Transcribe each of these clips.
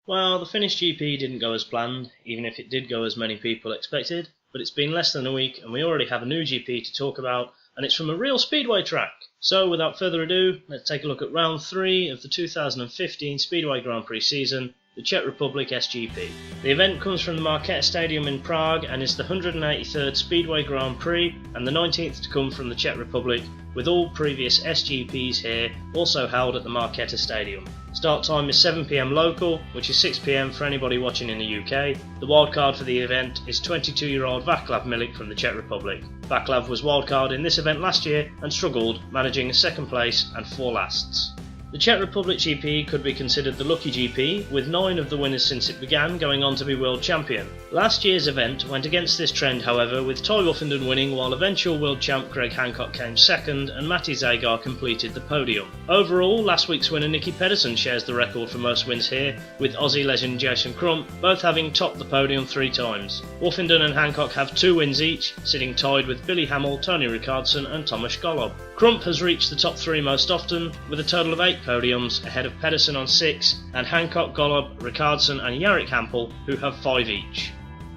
Well, the Finnish GP didn't go as planned, even if it did go as many people expected, but it's been less than a week and we already have a new GP to talk about, and it's from a real Speedway track. So without further ado, let's take a look at round 3 of the 2015 Speedway Grand Prix season, the Czech Republic SGP. The event comes from the Marketa Stadium in Prague and is the 183rd Speedway Grand Prix and the 19th to come from the Czech Republic, with all previous SGPs here also held at the Marketa Stadium. Start time is 7 PM local, which is 6 PM for anybody watching in the UK. The wildcard for the event is 22-year-old Václav Milik from the Czech Republic. Václav was wildcard in this event last year and struggled, managing a second place and 4 lasts. The Czech Republic GP could be considered the lucky GP, with 9 of the winners since it began going on to be world champion. Last year's event went against this trend, however, with Ty Wuffenden winning while eventual world champ Greg Hancock came second and Matti Zagar completed the podium. Overall, last week's winner Nicky Pedersen shares the record for most wins here, with Aussie legend Jason Crump both having topped the podium 3 times. Wuffenden and Hancock have 2 wins each, sitting tied with Billy Hamill, Tony Ricardson and Tomáš Golob. Crump has reached the top 3 most often, with a total of 8 podiums, ahead of Pedersen on 6, and Hancock, Golob, Ricardson and Jarek Hampel, who have 5 each.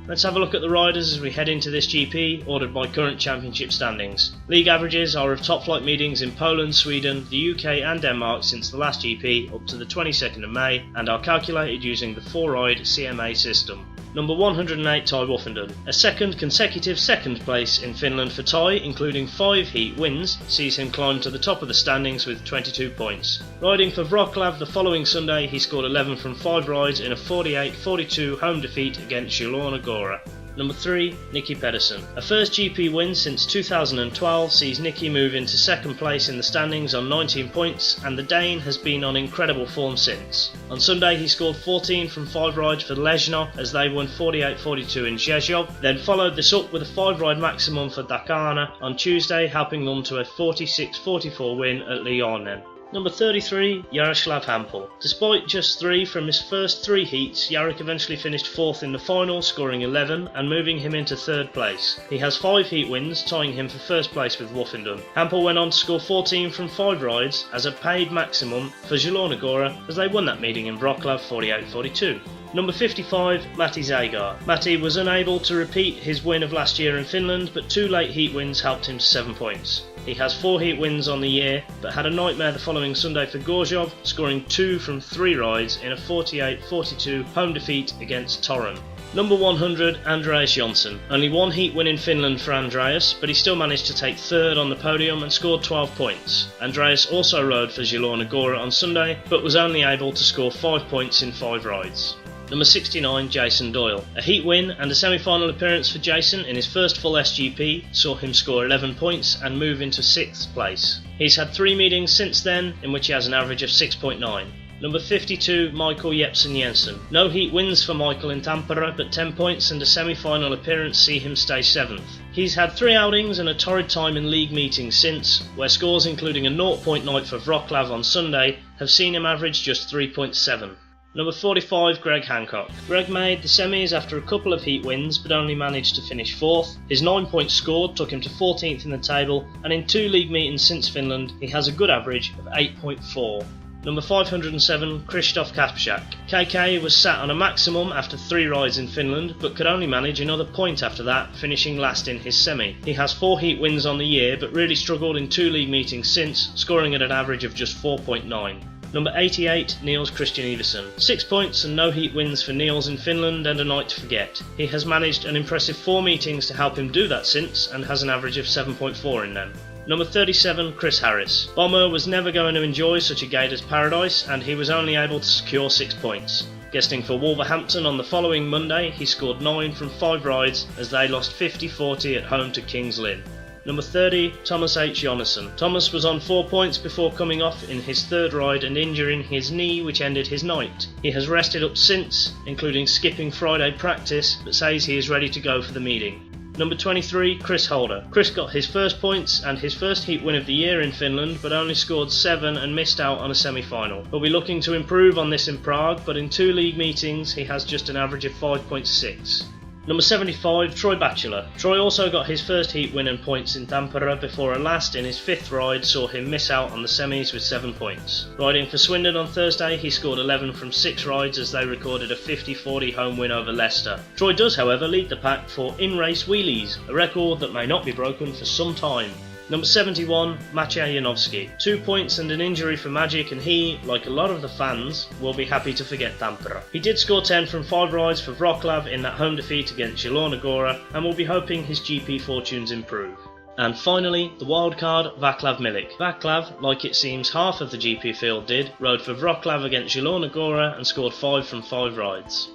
Let's have a look at the riders as we head into this GP, ordered by current championship standings. League averages are of top flight meetings in Poland, Sweden, the UK and Denmark since the last GP up to the 22nd of May, and are calculated using the 4-ride CMA system. Number 108 Ty Wuffenden. A second consecutive second place in Finland for Ty, including 5 heat wins, sees him climb to the top of the standings with 22 points. Riding for Wroclaw the following Sunday, he scored 11 from 5 rides in a 48-42 home defeat against Zielona Góra. Number 3, Nicky Pedersen. A first GP win since 2012 sees Nicky move into second place in the standings on 19 points, and the Dane has been on incredible form since. On Sunday he scored 14 from 5 rides for Lezhno as they won 48-42 in Rzeszów, then followed this up with a 5-ride maximum for Dakarna on Tuesday, helping them to a 46-44 win at Lyonen. Number 33, Jaroslav Hampel. Despite just 3 from his first 3 heats, Jarek eventually finished 4th in the final, scoring 11 and moving him into 3rd place. He has 5 heat wins, tying him for 1st place with Wuffenden. Hampel went on to score 14 from 5 rides as a paid maximum for Zielona Góra as they won that meeting in Wroclaw 48-42. Number 55, Matti Zagar. Matti was unable to repeat his win of last year in Finland, but 2 late heat wins helped him to 7 points. He has 4 heat wins on the year, but had a nightmare the following Sunday for Gorzów, scoring 2 from 3 rides in a 48-42 home defeat against Torun. Number 100, Andreas Jonsson. Only 1 heat win in Finland for Andreas, but he still managed to take 3rd on the podium and scored 12 points. Andreas also rode for Zielona Góra on Sunday, but was only able to score 5 points in 5 rides. Number 69, Jason Doyle. A heat win and a semi-final appearance for Jason in his first full SGP saw him score 11 points and move into 6th place. He's had 3 meetings since then, in which he has an average of 6.9. Number 52, Michael Jepsen Jensen. No heat wins for Michael in Tampere, but 10 points and a semi-final appearance see him stay 7th. He's had 3 outings and a torrid time in league meetings since, where scores including a 0-point night for Wroclaw on Sunday have seen him average just 3.7. Number 45, Greg Hancock. Greg made the semis after a couple of heat wins but only managed to finish 4th. His 9 points scored took him to 14th in the table, and in 2 league meetings since Finland he has a good average of 8.4. Number 507, Krzysztof Kasprzak. KK was sat on a maximum after 3 rides in Finland, but could only manage another point after that, finishing last in his semi. He has 4 heat wins on the year, but really struggled in 2 league meetings since, scoring at an average of just 4.9. Number 88, Niels Christian Iversen. 6 points and no heat wins for Niels in Finland and a night to forget. He has managed an impressive 4 meetings to help him do that since, and has an average of 7.4 in them. Number 37, Chris Harris. Bomber was never going to enjoy such a Gators paradise, and he was only able to secure 6 points. Guesting for Wolverhampton on the following Monday, he scored 9 from 5 rides as they lost 50-40 at home to Kings Lynn. Number 30, Thomas H. Jonasson. Thomas was on 4 points before coming off in his 3rd ride and injuring his knee, which ended his night. He has rested up since, including skipping Friday practice, but says he is ready to go for the meeting. Number 23, Chris Holder. Chris got his first points and his first heat win of the year in Finland, but only scored 7 and missed out on a semi-final. He'll be looking to improve on this in Prague, but in 2 league meetings he has just an average of 5.6. Number 75, Troy Batchelor. Troy also got his first heat win and points in Tampere before a last in his 5th ride saw him miss out on the semis with 7 points. Riding for Swindon on Thursday, he scored 11 from 6 rides as they recorded a 50-40 home win over Leicester. Troy does, however, lead the pack for in-race wheelies, a record that may not be broken for some time. Number 71, Maciej Janowski. 2 points and an injury for Magic, and he, like a lot of the fans, will be happy to forget Tampere. He did score 10 from 5 rides for Wroclaw in that home defeat against Zielona Góra, and will be hoping his GP fortunes improve. And finally, the wildcard, Václav Milik. Václav, like it seems half of the GP field did, rode for Wroclaw against Zielona Góra and scored 5 from 5 rides.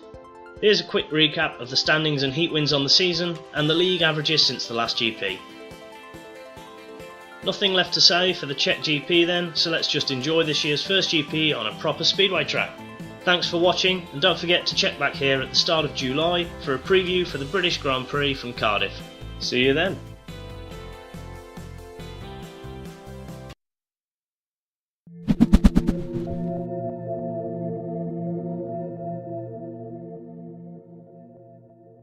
Here's a quick recap of the standings and heat wins on the season, and the league averages since the last GP. Nothing left to say for the Czech GP then, so let's just enjoy this year's first GP on a proper speedway track. Thanks for watching, and don't forget to check back here at the start of July for a preview for the British Grand Prix from Cardiff. See you then.